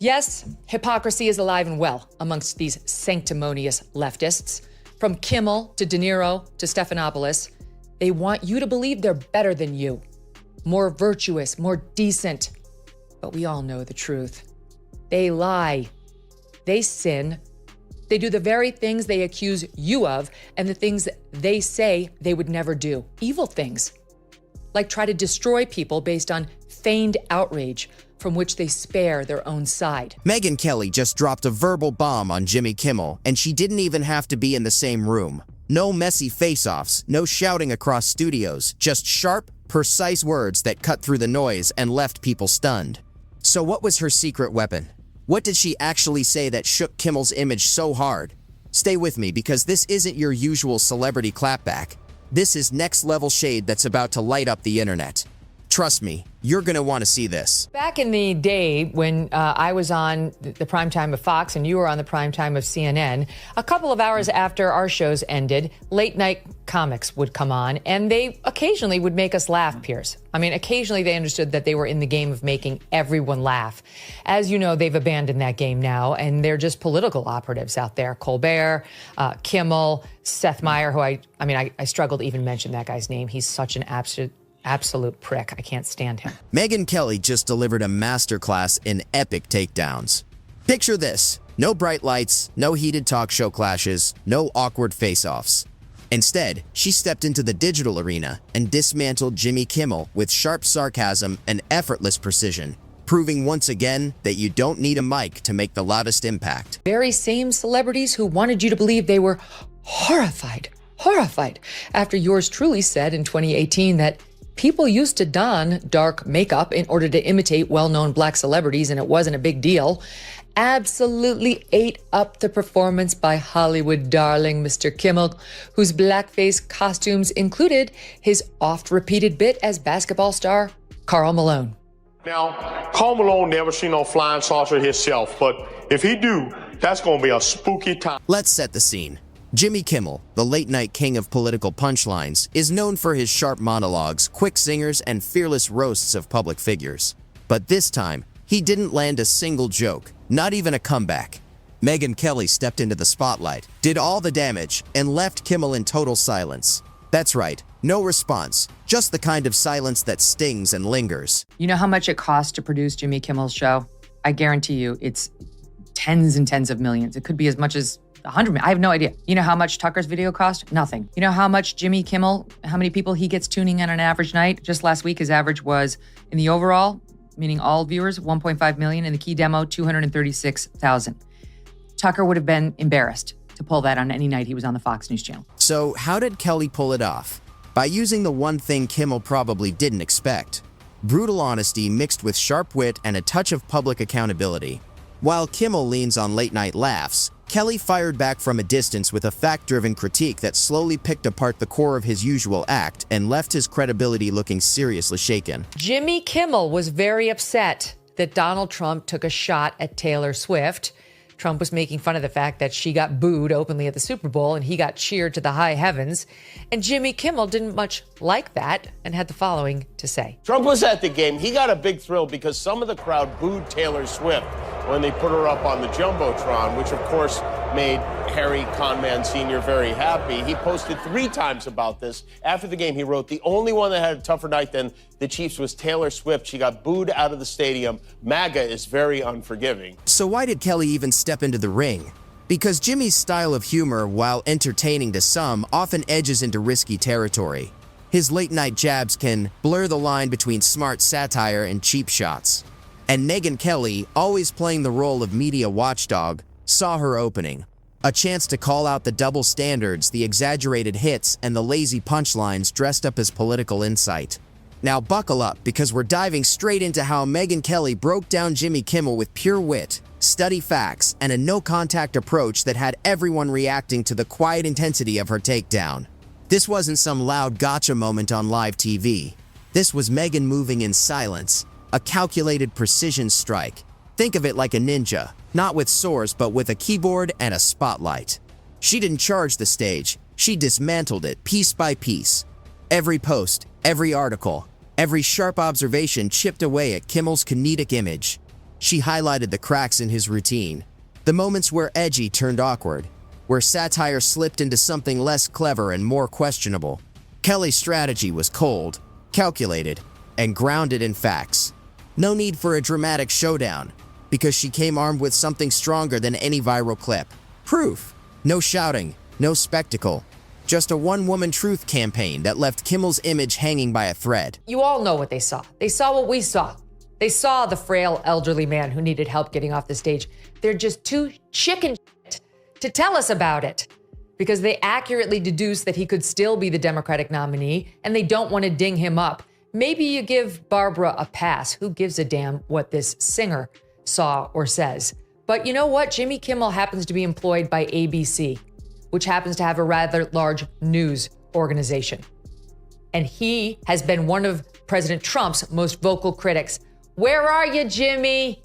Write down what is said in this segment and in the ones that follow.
Yes, hypocrisy is alive and well amongst these sanctimonious leftists. From Kimmel to De Niro to Stephanopoulos, they want you to believe they're better than you, more virtuous, more decent. But we all know the truth. They lie. They sin. They do the very things they accuse you of and the things they say they would never do. Evil things, like try to destroy people based on feigned outrage from which they spare their own side. Megyn Kelly just dropped a verbal bomb on Jimmy Kimmel, and she didn't even have to be in the same room. No messy face-offs, no shouting across studios, just sharp, precise words that cut through the noise and left people stunned. So what was her secret weapon? What did she actually say that shook Kimmel's image so hard? Stay with me, because this isn't your usual celebrity clapback. This is next-level shade that's about to light up the internet. Trust me, you're gonna want to see this. Back in the day when I was on the primetime of Fox and you were on the primetime of CNN, a couple of hours after our shows ended, late night comics would come on, and they occasionally would make us laugh, Piers. I mean, occasionally they understood that they were in the game of making everyone laugh. As you know, they've abandoned that game now, and they're just political operatives out there. Colbert, Kimmel, Seth Meyers, who I struggle to even mention that guy's name. He's such an absolute prick. I can't stand him. Megyn Kelly just delivered a masterclass in epic takedowns. Picture this: no bright lights, no heated talk show clashes, no awkward face-offs. Instead, she stepped into the digital arena and dismantled Jimmy Kimmel with sharp sarcasm and effortless precision, proving once again that you don't need a mic to make the loudest impact. Very same celebrities who wanted you to believe they were horrified after yours truly said in 2018 that people used to don dark makeup in order to imitate well-known black celebrities, and it wasn't a big deal. Absolutely ate up the performance by Hollywood darling Mr. Kimmel, whose blackface costumes included his oft-repeated bit as basketball star Karl Malone. Now, Karl Malone never seen no flying saucer himself, but if he do, that's gonna be a spooky time. Let's set the scene. Jimmy Kimmel, the late-night king of political punchlines, is known for his sharp monologues, quick singers, and fearless roasts of public figures. But this time, he didn't land a single joke, not even a comeback. Megyn Kelly stepped into the spotlight, did all the damage, and left Kimmel in total silence. That's right, no response, just the kind of silence that stings and lingers. You know how much it costs to produce Jimmy Kimmel's show? I guarantee you it's tens and tens of millions. It could be as much as 100 million. I have no idea. You know how much Tucker's video cost? Nothing. You know how much Jimmy Kimmel, how many people he gets tuning in on an average night? Just last week, his average was, in the overall, meaning all viewers, 1.5 million. In the key demo, 236,000. Tucker would have been embarrassed to pull that on any night he was on the Fox News channel. So how did Kelly pull it off? By using the one thing Kimmel probably didn't expect: brutal honesty mixed with sharp wit and a touch of public accountability. While Kimmel leans on late-night laughs, Kelly fired back from a distance with a fact-driven critique that slowly picked apart the core of his usual act and left his credibility looking seriously shaken. Jimmy Kimmel was very upset that Donald Trump took a shot at Taylor Swift. Trump was making fun of the fact that she got booed openly at the Super Bowl and he got cheered to the high heavens. And Jimmy Kimmel didn't much like that and had the following to say. Trump was at the game. He got a big thrill because some of the crowd booed Taylor Swift when they put her up on the Jumbotron, which of course made Harry Conman Sr. very happy. He posted 3 times about this. After the game, he wrote, "The only one that had a tougher night than the Chiefs was Taylor Swift. She got booed out of the stadium. MAGA is very unforgiving." So why did Kelly even step into the ring? Because Jimmy's style of humor, while entertaining to some, often edges into risky territory. His late-night jabs can blur the line between smart satire and cheap shots. And Megyn Kelly, always playing the role of media watchdog, saw her opening. A chance to call out the double standards, the exaggerated hits, and the lazy punchlines dressed up as political insight. Now buckle up, because we're diving straight into how Megyn Kelly broke down Jimmy Kimmel with pure wit, steady facts, and a no-contact approach that had everyone reacting to the quiet intensity of her takedown. This wasn't some loud gotcha moment on live TV. This was Megyn moving in silence, a calculated precision strike. Think of it like a ninja, not with swords but with a keyboard and a spotlight. She didn't charge the stage, she dismantled it piece by piece. Every post, every article, every sharp observation chipped away at Kimmel's kinetic image. She highlighted the cracks in his routine, the moments where edgy turned awkward, where satire slipped into something less clever and more questionable. Kelly's strategy was cold, calculated, and grounded in facts. No need for a dramatic showdown, because she came armed with something stronger than any viral clip. Proof. No shouting, no spectacle. Just a one-woman truth campaign that left Kimmel's image hanging by a thread. You all know what they saw. They saw what we saw. They saw the frail elderly man who needed help getting off the stage. They're just too chicken shit to tell us about it because they accurately deduced that he could still be the Democratic nominee and they don't want to ding him up. Maybe you give Barbara a pass. Who gives a damn what this singer saw or says? But you know what? Jimmy Kimmel happens to be employed by ABC, which happens to have a rather large news organization. And he has been one of President Trump's most vocal critics. Where are you, Jimmy?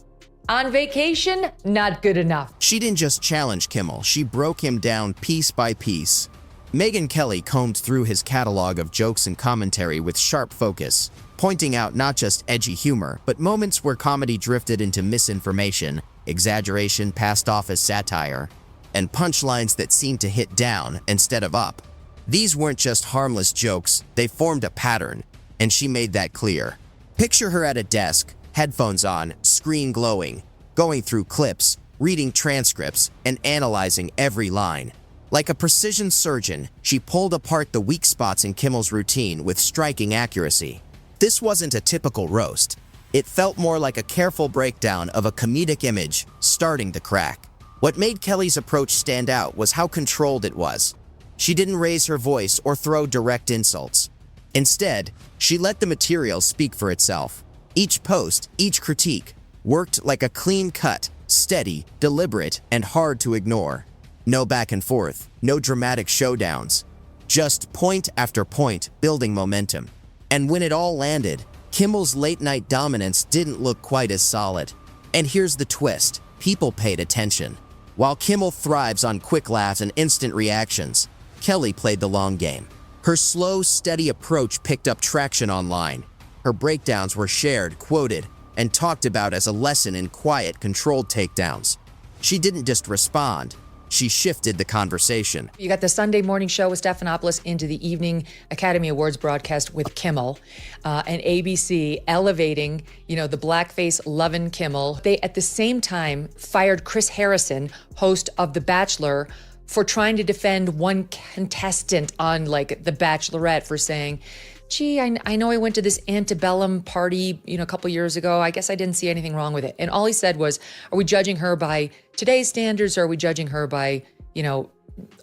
On vacation? Not good enough. She didn't just challenge Kimmel, she broke him down piece by piece. Megyn Kelly combed through his catalog of jokes and commentary with sharp focus, pointing out not just edgy humor, but moments where comedy drifted into misinformation, exaggeration passed off as satire, and punchlines that seemed to hit down instead of up. These weren't just harmless jokes, they formed a pattern, and she made that clear. Picture her at a desk, headphones on, screen glowing, going through clips, reading transcripts, and analyzing every line. Like a precision surgeon, she pulled apart the weak spots in Kimmel's routine with striking accuracy. This wasn't a typical roast. It felt more like a careful breakdown of a comedic image starting to crack. What made Kelly's approach stand out was how controlled it was. She didn't raise her voice or throw direct insults. Instead, she let the material speak for itself. Each post, each critique, worked like a clean cut, steady, deliberate, and hard to ignore. No back and forth, no dramatic showdowns. Just point after point, building momentum. And when it all landed, Kimmel's late-night dominance didn't look quite as solid. And here's the twist. People paid attention. While Kimmel thrives on quick laughs and instant reactions, Kelly played the long game. Her slow, steady approach picked up traction online. Her breakdowns were shared, quoted, and talked about as a lesson in quiet, controlled takedowns. She didn't just respond. She shifted the conversation. You got the Sunday morning show with Stephanopoulos into the evening Academy Awards broadcast with Kimmel, and ABC elevating, the blackface loving Kimmel. They, at the same time, fired Chris Harrison, host of The Bachelor, for trying to defend one contestant on, The Bachelorette for saying, gee, I know I went to this antebellum party, a couple years ago. I guess I didn't see anything wrong with it. And all he said was, are we judging her by today's standards or are we judging her by,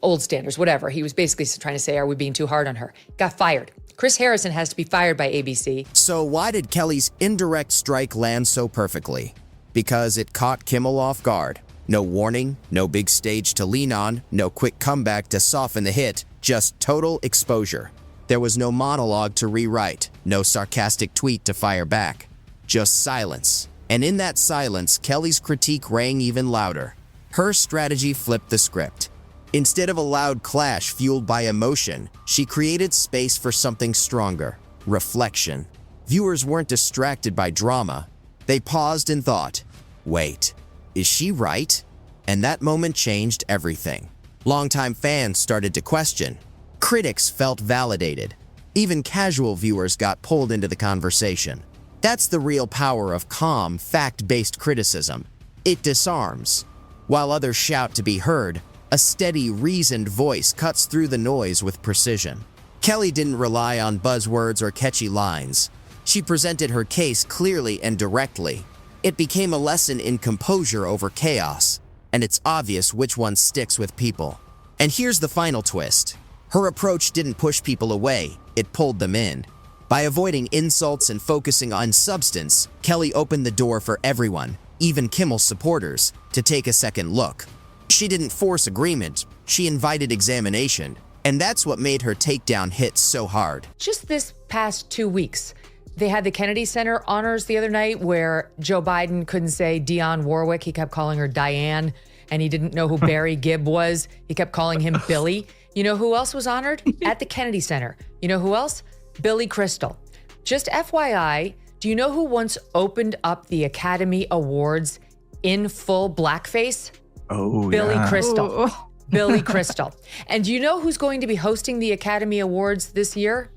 old standards, whatever. He was basically trying to say, are we being too hard on her? Got fired. Chris Harrison has to be fired by ABC. So why did Kelly's indirect strike land so perfectly? Because it caught Kimmel off guard. No warning, no big stage to lean on, no quick comeback to soften the hit, just total exposure. There was no monologue to rewrite, no sarcastic tweet to fire back, just silence. And in that silence, Kelly's critique rang even louder. Her strategy flipped the script. Instead of a loud clash fueled by emotion, she created space for something stronger, reflection. Viewers weren't distracted by drama. They paused and thought, wait, is she right? And that moment changed everything. Longtime fans started to question. Critics felt validated. Even casual viewers got pulled into the conversation. That's the real power of calm, fact-based criticism. It disarms. While others shout to be heard, a steady, reasoned voice cuts through the noise with precision. Kelly didn't rely on buzzwords or catchy lines. She presented her case clearly and directly. It became a lesson in composure over chaos, and it's obvious which one sticks with people. And here's the final twist. Her approach didn't push people away, it pulled them in. By avoiding insults and focusing on substance, Kelly opened the door for everyone, even Kimmel's supporters, to take a second look. She didn't force agreement, she invited examination, and that's what made her takedown hit so hard. Just this past 2 weeks, they had the Kennedy Center honors the other night where Joe Biden couldn't say Dionne Warwick. He kept calling her Diane, and he didn't know who Barry Gibb was. He kept calling him Billy. You know who else was honored? At the Kennedy Center. You know who else? Billy Crystal. Just FYI, Do you know who once opened up the Academy Awards in full blackface? Oh, Billy yeah. Crystal. Billy Crystal. And do you know who's going to be hosting the Academy Awards this year?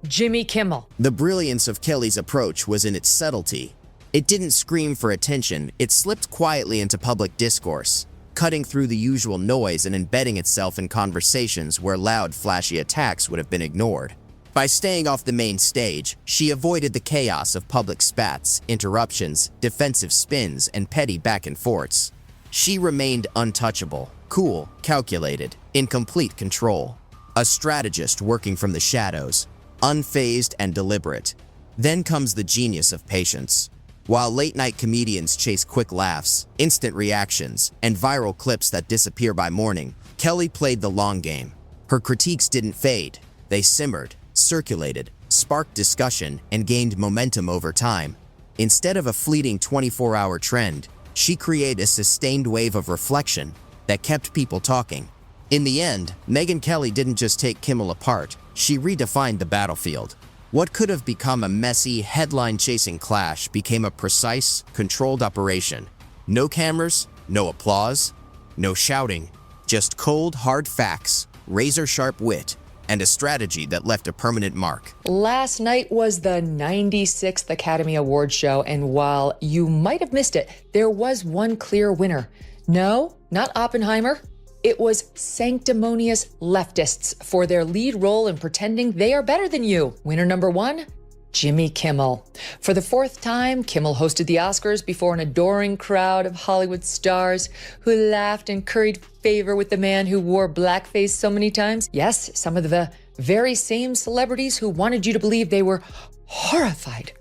Jimmy Kimmel. The brilliance of Kelly's approach was in its subtlety. It didn't scream for attention, it slipped quietly into public discourse, cutting through the usual noise and embedding itself in conversations where loud, flashy attacks would have been ignored. By staying off the main stage, she avoided the chaos of public spats, interruptions, defensive spins, and petty back and forths. She remained untouchable, cool, calculated, in complete control. A strategist working from the shadows, unfazed and deliberate. Then comes the genius of patience. While late-night comedians chase quick laughs, instant reactions, and viral clips that disappear by morning, Kelly played the long game. Her critiques didn't fade. They simmered, circulated, sparked discussion, and gained momentum over time. Instead of a fleeting 24-hour trend, she created a sustained wave of reflection that kept people talking. In the end, Megyn Kelly didn't just take Kimmel apart, she redefined the battlefield. What could have become a messy, headline-chasing clash became a precise, controlled operation. No cameras, no applause, no shouting, just cold, hard facts, razor-sharp wit, and a strategy that left a permanent mark. Last night was the 96th Academy Awards show, and while you might have missed it, there was one clear winner. No, not Oppenheimer. It was sanctimonious leftists for their lead role in pretending they are better than you. Winner number one, Jimmy Kimmel. For the fourth time, Kimmel hosted the Oscars before an adoring crowd of Hollywood stars who laughed and curried favor with the man who wore blackface so many times. Yes, some of the very same celebrities who wanted you to believe they were horrified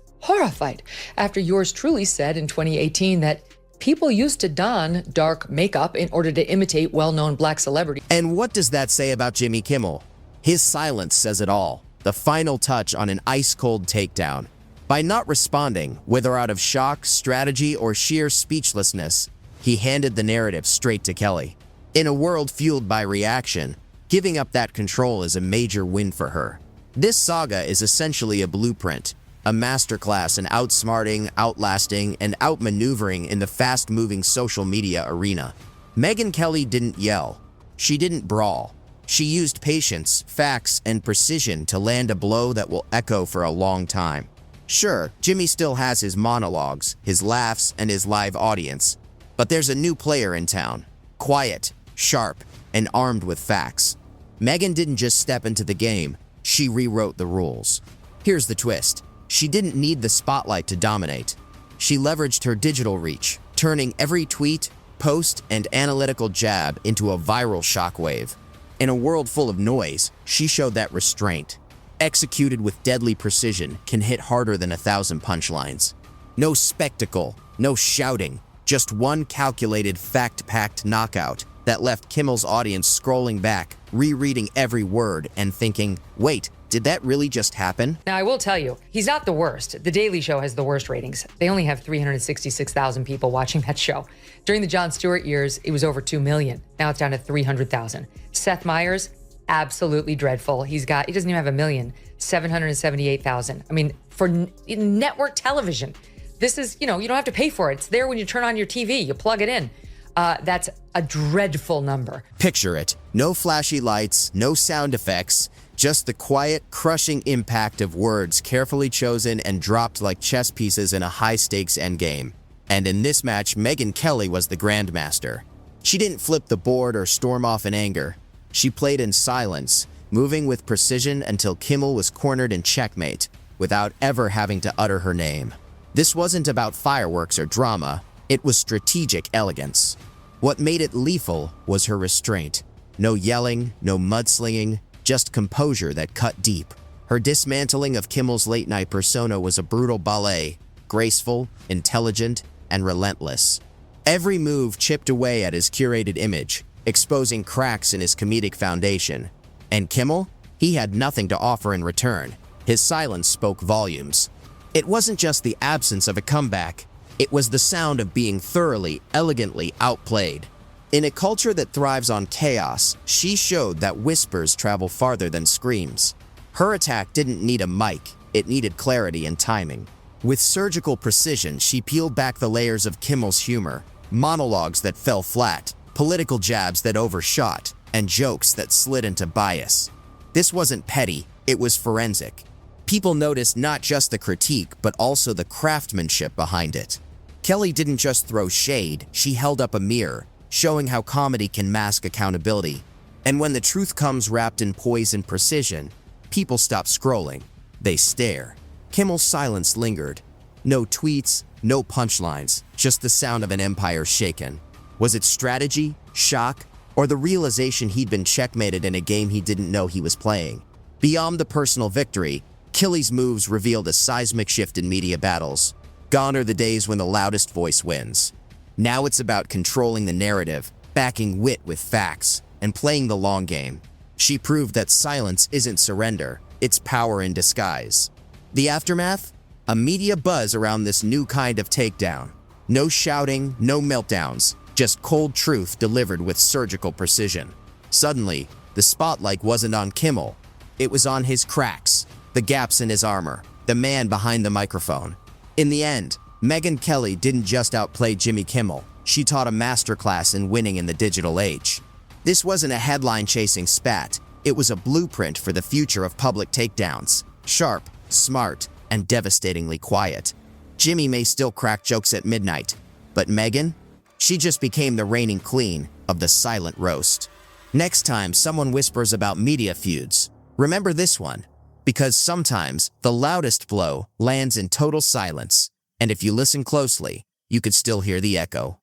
after yours truly said in 2018 that people used to don dark makeup in order to imitate well-known black celebrities. And what does that say about Jimmy Kimmel? His silence says it all. The final touch on an ice-cold takedown. By not responding, whether out of shock, strategy, or sheer speechlessness, he handed the narrative straight to Kelly. In a world fueled by reaction, giving up that control is a major win for her. This saga is essentially a blueprint, a masterclass in outsmarting, outlasting, and outmaneuvering in the fast-moving social media arena. Megyn Kelly didn't yell. She didn't brawl. She used patience, facts, and precision to land a blow that will echo for a long time. Sure, Jimmy still has his monologues, his laughs, and his live audience, but there's a new player in town. Quiet, sharp, and armed with facts. Megyn didn't just step into the game, she rewrote the rules. Here's the twist. She didn't need the spotlight to dominate. She leveraged her digital reach, turning every tweet, post, and analytical jab into a viral shockwave. In a world full of noise, she showed that restraint, executed with deadly precision, can hit harder than 1,000 punchlines. No spectacle, no shouting, just one calculated, fact-packed knockout that left Kimmel's audience scrolling back, rereading every word and thinking, wait, did that really just happen? Now, I will tell you, he's not the worst. The Daily Show has the worst ratings. They only have 366,000 people watching that show. During the Jon Stewart years, it was over 2 million. Now it's down to 300,000. Seth Meyers, absolutely dreadful. He doesn't even have 1 million, 778,000. I mean, for network television, this is, you don't have to pay for it. It's there when you turn on your TV, you plug it in. That's a dreadful number. Picture it. No flashy lights, no sound effects, just the quiet, crushing impact of words carefully chosen and dropped like chess pieces in a high-stakes endgame. And in this match, Megyn Kelly was the grandmaster. She didn't flip the board or storm off in anger. She played in silence, moving with precision until Kimmel was cornered in checkmate, without ever having to utter her name. This wasn't about fireworks or drama, it was strategic elegance. What made it lethal was her restraint. No yelling, no mudslinging, just composure that cut deep. Her dismantling of Kimmel's late-night persona was a brutal ballet, graceful, intelligent, and relentless. Every move chipped away at his curated image, exposing cracks in his comedic foundation. And Kimmel? He had nothing to offer in return. His silence spoke volumes. It wasn't just the absence of a comeback, it was the sound of being thoroughly, elegantly outplayed. In a culture that thrives on chaos, she showed that whispers travel farther than screams. Her attack didn't need a mic, it needed clarity and timing. With surgical precision, she peeled back the layers of Kimmel's humor, monologues that fell flat, political jabs that overshot, and jokes that slid into bias. This wasn't petty, it was forensic. People noticed not just the critique, but also the craftsmanship behind it. Kelly didn't just throw shade, she held up a mirror, showing how comedy can mask accountability. And when the truth comes wrapped in poise and precision, people stop scrolling. They stare. Kimmel's silence lingered. No tweets, no punchlines, just the sound of an empire shaken. Was it strategy, shock, or the realization he'd been checkmated in a game he didn't know he was playing? Beyond the personal victory, Kelly's moves revealed a seismic shift in media battles. Gone are the days when the loudest voice wins. Now it's about controlling the narrative, backing wit with facts, and playing the long game. She proved that silence isn't surrender, it's power in disguise. The aftermath? A media buzz around this new kind of takedown. No shouting, no meltdowns, just cold truth delivered with surgical precision. Suddenly, the spotlight wasn't on Kimmel. It was on his cracks, the gaps in his armor, the man behind the microphone. In the end, Megyn Kelly didn't just outplay Jimmy Kimmel, she taught a masterclass in winning in the digital age. This wasn't a headline-chasing spat, it was a blueprint for the future of public takedowns. Sharp, smart, and devastatingly quiet. Jimmy may still crack jokes at midnight, but Megyn? She just became the reigning queen of the silent roast. Next time someone whispers about media feuds, remember this one, because sometimes the loudest blow lands in total silence, and if you listen closely, you could still hear the echo.